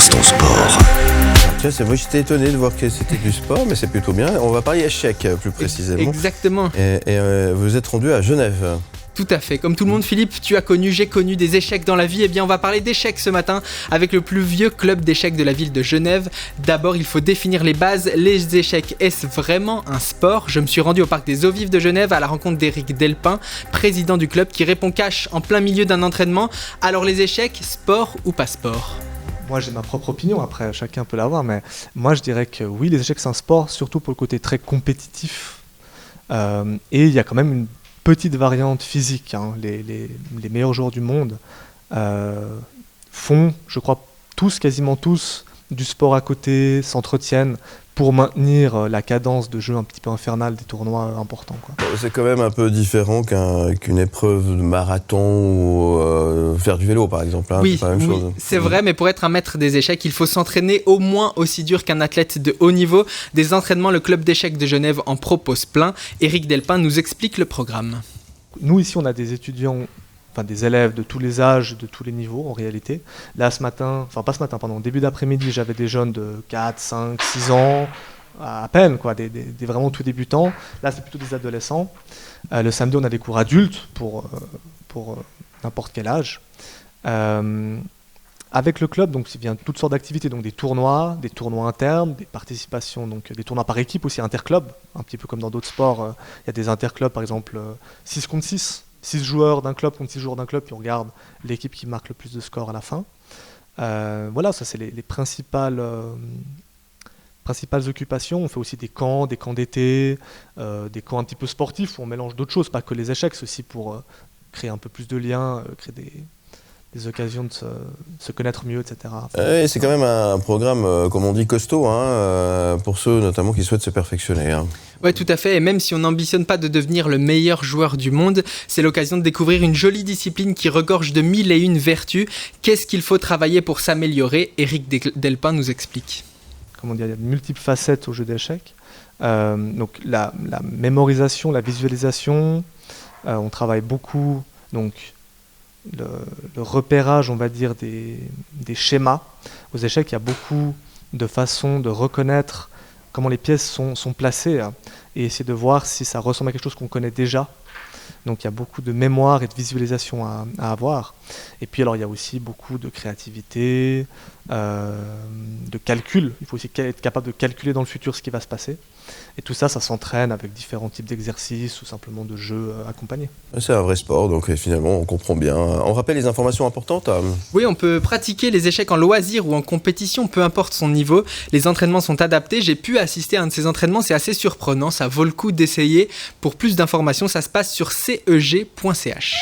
l'instant sport. Tiens, moi j'étais étonné de voir que c'était du sport, mais c'est plutôt bien. On va parler échecs plus précisément. Exactement. Et vous êtes rendu à Genève. Tout à fait. Comme tout le monde, Philippe, j'ai connu des échecs dans la vie. Eh bien, on va parler d'échecs ce matin avec le plus vieux club d'échecs de la ville de Genève. D'abord, il faut définir les bases. Les échecs, est-ce vraiment un sport ? Je me suis rendu au parc des Eaux Vives de Genève à la rencontre d'Éric Delpin, président du club, qui répond cash en plein milieu d'un entraînement. Alors, les échecs, sport ou pas sport ? Moi, j'ai ma propre opinion, après chacun peut l'avoir, mais moi je dirais que oui, les échecs c'est un sport, surtout pour le côté très compétitif. Et il y a quand même une petite variante physique. Les meilleurs joueurs du monde font, je crois, quasiment tous, du sport à côté, s'entretiennent pour maintenir la cadence de jeu un petit peu infernale des tournois importants, quoi. C'est quand même un peu différent qu'une épreuve de marathon ou faire du vélo, par exemple. Oui, c'est pas la même chose. C'est vrai, mais pour être un maître des échecs, il faut s'entraîner au moins aussi dur qu'un athlète de haut niveau. Des entraînements, le club d'échecs de Genève en propose plein. Éric Delpin nous explique le programme. Nous, ici, on a des étudiants, des élèves de tous les âges, de tous les niveaux en réalité. Là, début d'après-midi, j'avais des jeunes de 4, 5, 6 ans, à peine, quoi, des vraiment tout débutants. Là, c'est plutôt des adolescents. Le samedi, on a des cours adultes pour n'importe quel âge. Avec le club, donc, il vient toutes sortes d'activités, donc des tournois internes, des participations, donc des tournois par équipe aussi, interclubs, un petit peu comme dans d'autres sports. Il y a des interclubs, par exemple, 6 contre 6. 6 joueurs d'un club contre 6 joueurs d'un club, puis on regarde l'équipe qui marque le plus de scores à la fin. Voilà, ça c'est les principales occupations. On fait aussi des camps d'été, des camps un petit peu sportifs où on mélange d'autres choses, pas que les échecs, c'est aussi pour créer un peu plus de liens, créer des occasions de se connaître mieux, etc. C'est quand même un programme, comme on dit, costaud, pour ceux notamment qui souhaitent se perfectionner. Oui, tout à fait. Et même si on n'ambitionne pas de devenir le meilleur joueur du monde, c'est l'occasion de découvrir une jolie discipline qui regorge de 1001 vertus. Qu'est-ce qu'il faut travailler pour s'améliorer ? Éric Delpin nous explique. Il y a de multiples facettes au jeu d'échecs. Donc la mémorisation, la visualisation, on travaille beaucoup. Donc le repérage, on va dire, des schémas. Aux échecs, il y a beaucoup de façons de reconnaître comment les pièces sont placées et essayer de voir si ça ressemble à quelque chose qu'on connaît déjà. Donc il y a beaucoup de mémoire et de visualisation à avoir. Et puis alors il y a aussi beaucoup de créativité, de calcul. Il faut aussi être capable de calculer dans le futur ce qui va se passer. Et tout ça, ça s'entraîne avec différents types d'exercices ou simplement de jeux accompagnés. C'est un vrai sport, donc finalement on comprend bien. On rappelle les informations importantes. Oui, on peut pratiquer les échecs en loisir ou en compétition, peu importe son niveau. Les entraînements sont adaptés. J'ai pu assister à un de ces entraînements, c'est assez surprenant, ça vaut le coup d'essayer. Pour plus d'informations, ça se passe sur ceg.ch.